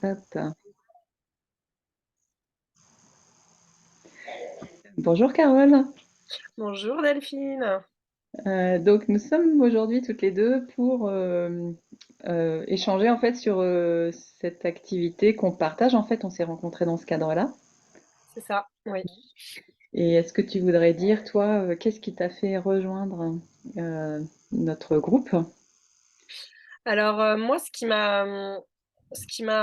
Hop. Bonjour Carole. Bonjour Delphine. Donc nous sommes aujourd'hui toutes les deux pour échanger en fait sur cette activité qu'on partage. En fait, on s'est rencontrés dans ce cadre-là. C'est ça, oui. Et est-ce que tu voudrais dire, toi, qu'est-ce qui t'a fait rejoindre euh, notre groupe? Alors moi, ce qui m'a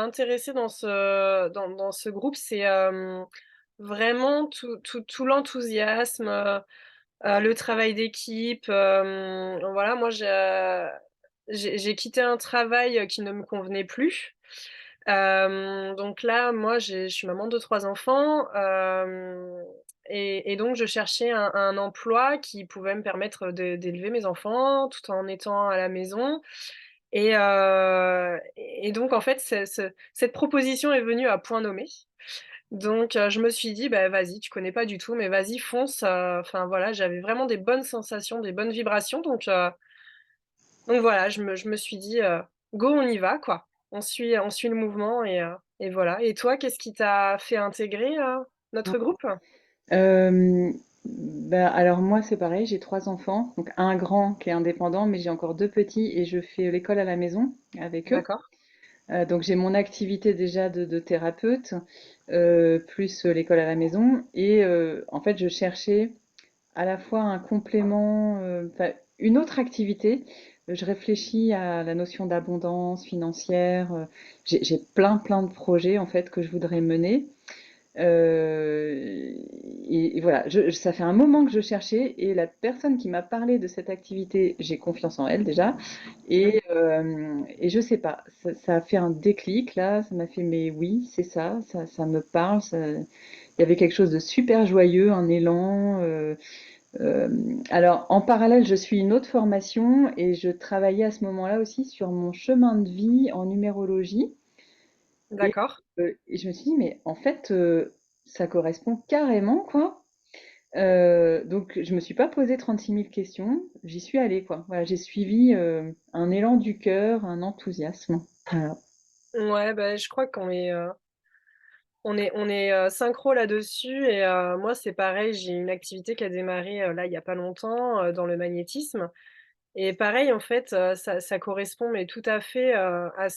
intéressée dans ce groupe, c'est vraiment tout l'enthousiasme, le travail d'équipe. Voilà, moi, j'ai quitté un travail qui ne me convenait plus. Donc là, moi, je suis maman de 3 enfants, et donc je cherchais un emploi qui pouvait me permettre d'élever mes enfants tout en étant à la maison. Et donc en fait, cette proposition est venue à point nommé. Donc je me suis dit: «Bah, vas-y, tu connais pas du tout, mais vas-y, fonce», enfin voilà, j'avais vraiment des bonnes sensations, des bonnes vibrations, donc voilà, je me suis dit: «Go, on y va, quoi. On suit le mouvement», et voilà. Et toi, qu'est-ce qui t'a fait intégrer, notre groupe? Bah, alors moi c'est pareil, j'ai trois enfants, donc un grand qui est indépendant, mais j'ai encore deux petits et je fais l'école à la maison avec eux. D'accord. Donc j'ai mon activité déjà de thérapeute, plus l'école à la maison. Et en fait, je cherchais à la fois un complément, enfin, une autre activité. Je réfléchis à la notion d'abondance financière. J'ai plein de projets en fait que je voudrais mener. Euh, et voilà, ça fait un moment que je cherchais et la personne qui m'a parlé de cette activité, j'ai confiance en elle déjà. Et je sais pas, ça a fait un déclic là, ça m'a fait mais oui, c'est ça, ça me parle. Il y avait quelque chose de super joyeux, un élan. Euh, alors en parallèle, je suis une autre formation et je travaillais à ce moment-là aussi sur mon chemin de vie en numérologie. Et, D'accord. et je me suis dit, mais en fait, ça correspond carrément, quoi. Donc, je me suis pas posé 36 000 questions, j'y suis allée, quoi. Voilà, j'ai suivi un élan du cœur, un enthousiasme. Voilà. Ouais, bah, je crois qu'on est synchro là-dessus, et moi, c'est pareil, j'ai une activité qui a démarré, là, il y a pas longtemps, dans le magnétisme, et pareil, en fait, ça correspond mais tout à fait, à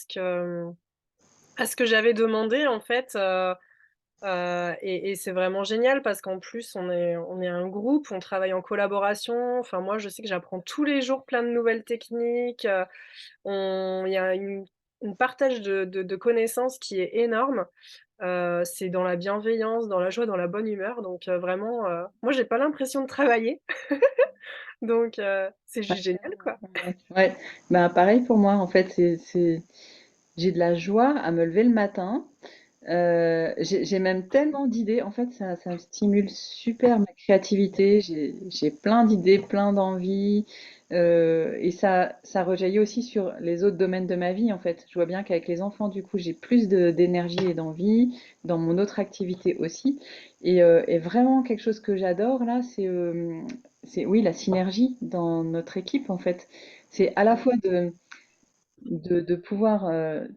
ce que j'avais demandé, en fait, et c'est vraiment génial parce qu'en plus on est un groupe, on travaille en collaboration. Enfin moi, je sais que j'apprends tous les jours plein de nouvelles techniques, on il y a une partage de connaissances qui est énorme. C'est dans la bienveillance, dans la joie, dans la bonne humeur, donc vraiment, moi j'ai pas l'impression de travailler, donc c'est Ouais, juste génial, quoi. ouais. Ouais. Ben, pareil pour moi, en fait, j'ai de la joie à me lever le matin. J'ai même tellement d'idées. En fait, ça me stimule super ma créativité. J'ai plein d'idées, plein d'envies. Et ça rejaillit aussi sur les autres domaines de ma vie, en fait. Je vois bien qu'avec les enfants, du coup, j'ai plus d'énergie et d'envie dans mon autre activité aussi. Et vraiment, quelque chose que j'adore, là, oui, la synergie dans notre équipe, en fait. C'est à la fois de pouvoir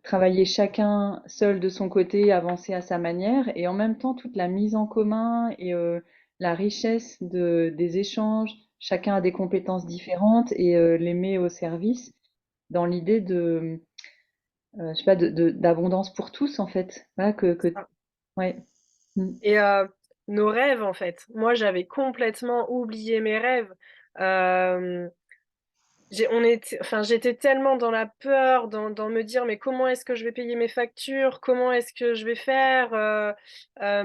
travailler chacun seul de son côté, avancer à sa manière, et en même temps toute la mise en commun et la richesse des échanges. Chacun a des compétences différentes et les met au service dans l'idée je sais pas, d'abondance pour tous en fait. Voilà, ouais. Mm. Et nos rêves, en fait. Moi, j'avais complètement oublié mes rêves. Hem j'étais tellement dans la peur, dans me dire: «Mais comment est-ce que je vais payer mes factures? Comment est-ce que je vais faire?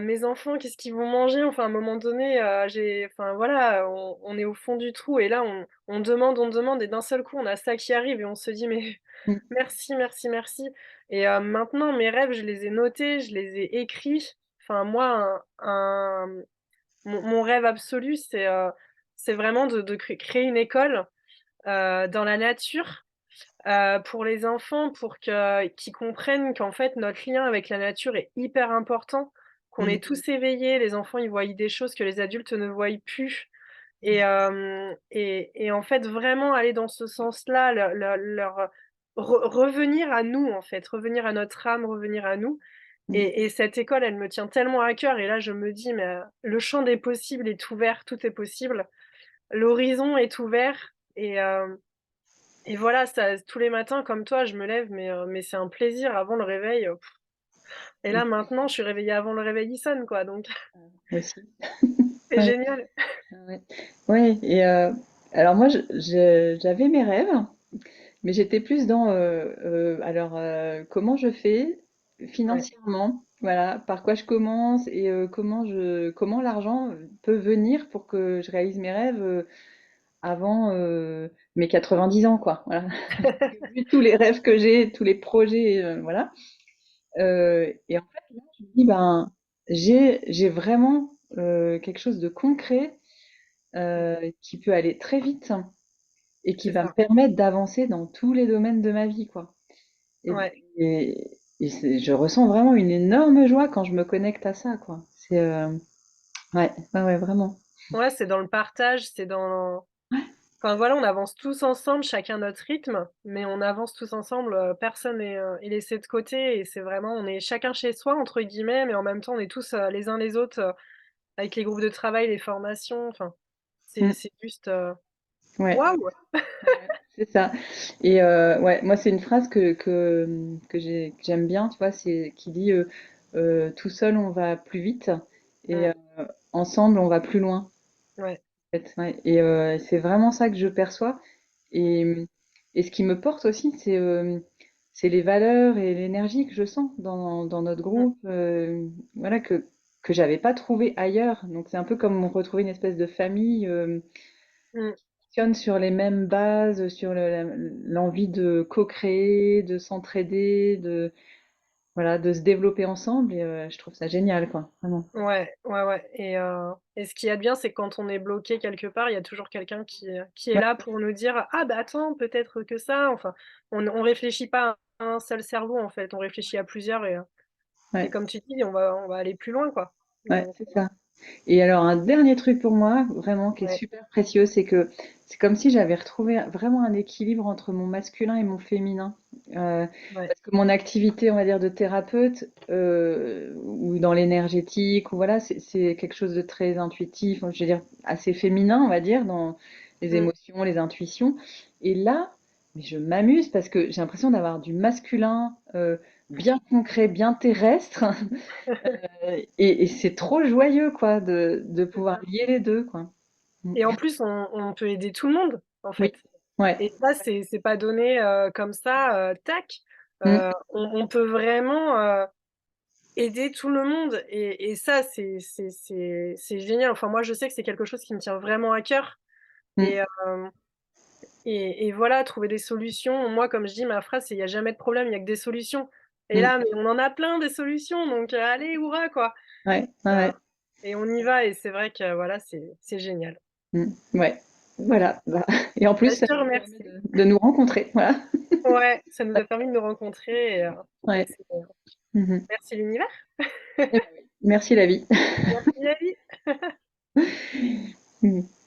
Mes enfants, qu'est-ce qu'ils vont manger?» Enfin, à un moment donné, enfin voilà, on est au fond du trou, et là, on demande, et d'un seul coup, on a ça qui arrive et on se dit: «Mais Mm. merci, merci, merci», et maintenant mes rêves, je les ai notés, je les ai écrits. Enfin moi, mon rêve absolu, c'est vraiment de créer une école, dans la nature, pour les enfants, pour qu'ils comprennent qu'en fait notre lien avec la nature est hyper important, qu'on Mm. est tous éveillés. Les enfants, ils voient des choses que les adultes ne voient plus, et en fait vraiment aller dans ce sens-là, leur revenir à nous, en fait, revenir à notre âme, revenir à nous Mmh. et cette école, elle me tient tellement à cœur et là, je me dis: «Mais, le champ des possibles est ouvert, tout est possible, l'horizon est ouvert» et voilà, ça tous les matins comme toi, je me lève, mais c'est un plaisir avant le réveil, et là, maintenant, je suis réveillée avant le réveil, il sonne, quoi, donc Moi aussi. c'est Ouais, génial. ouais. Ouais et alors moi j'avais mes rêves, mais j'étais plus dans, alors, comment je fais Ouais, financièrement? Voilà, par quoi je commence et comment l'argent peut venir pour que je réalise mes rêves, avant, mes 90 ans, quoi. Voilà. Vu tous les rêves que j'ai, tous les projets, voilà. Et en fait, là, je me dis, ben, j'ai vraiment quelque chose de concret qui peut aller très vite et qui c'est va me ça. permettre d'avancer dans tous les domaines de ma vie, quoi. Et, Ouais, je ressens vraiment une énorme joie quand je me connecte à ça, quoi. C'est ouais, ouais, ouais, vraiment. ouais, c'est dans le partage, c'est dans enfin, voilà, on avance tous ensemble, chacun notre rythme, mais on avance tous ensemble, personne est laissé de côté et c'est vraiment on est chacun chez soi entre guillemets, mais en même temps on est tous, les uns les autres, avec les groupes de travail, les formations, enfin, Mm. c'est juste, Ouais, waouh! ouais, c'est ça. Et ouais, moi, c'est une phrase que j'aime bien, tu vois, c'est qui dit tout seul on va plus vite et Mmh, ensemble on va plus loin. ouais, En fait, ouais. Et c'est vraiment ça que je perçois. Et, et ce qui me porte aussi, c'est les valeurs et l'énergie que je sens dans notre mmh, groupe, voilà, que j'avais pas trouvé ailleurs. Donc c'est un peu comme retrouver une espèce de famille mmh. qui fonctionne sur les mêmes bases, sur l'envie de co-créer, de s'entraider, voilà, de se développer ensemble. Et je trouve ça génial, quoi, vraiment. Ouais, ouais, ouais et ce qu'il y a de bien, c'est que quand on est bloqué quelque part, il y a toujours quelqu'un qui est Ouais, là pour nous dire: «Ah bah attends, peut-être que ça», enfin, on réfléchit pas à un seul cerveau, en fait, on réfléchit à plusieurs et ouais, comme tu dis, on va aller plus loin, quoi. ouais, Donc c'est ça. Et alors, un dernier truc pour moi, vraiment, qui est ouais, super précieux, c'est que c'est comme si j'avais retrouvé vraiment un équilibre entre mon masculin et mon féminin. ouais, Parce que mon activité, on va dire, de thérapeute, ou dans l'énergétique, ou voilà, c'est quelque chose de très intuitif, je veux dire, assez féminin, on va dire, dans les mmh, émotions, les intuitions. Et là, mais je m'amuse parce que j'ai l'impression d'avoir du masculin, bien concret, bien terrestre. Et c'est trop joyeux, quoi, de c'est pouvoir ça lier les deux, quoi. Mm. et en plus, on peut aider tout le monde, en Oui, fait ouais. et ça, c'est pas donné, comme ça, tac. Mm, On peut vraiment, aider tout le monde et ça, c'est génial. Enfin, moi, je sais que c'est quelque chose qui me tient vraiment à cœur et mm, hem et voilà, trouver des solutions. Moi, comme je dis, ma phrase, c'est: «Il y a jamais de problème, il y a que des solutions» et mm. là, mais on en a plein des solutions donc allez, hurrah, quoi, Ouais, ouais, heu ouais. et on y va et c'est vrai que, voilà, c'est génial. Mm, ouais. Voilà. Bah, et en plus, Bah, je ça te nous permet remercie. de nous rencontrer. Voilà. Ouais, ça nous a permis de nous rencontrer et Ouais. c'est Mhm. merci l'univers. Eh ben oui. Merci la vie. Merci la vie. Mm.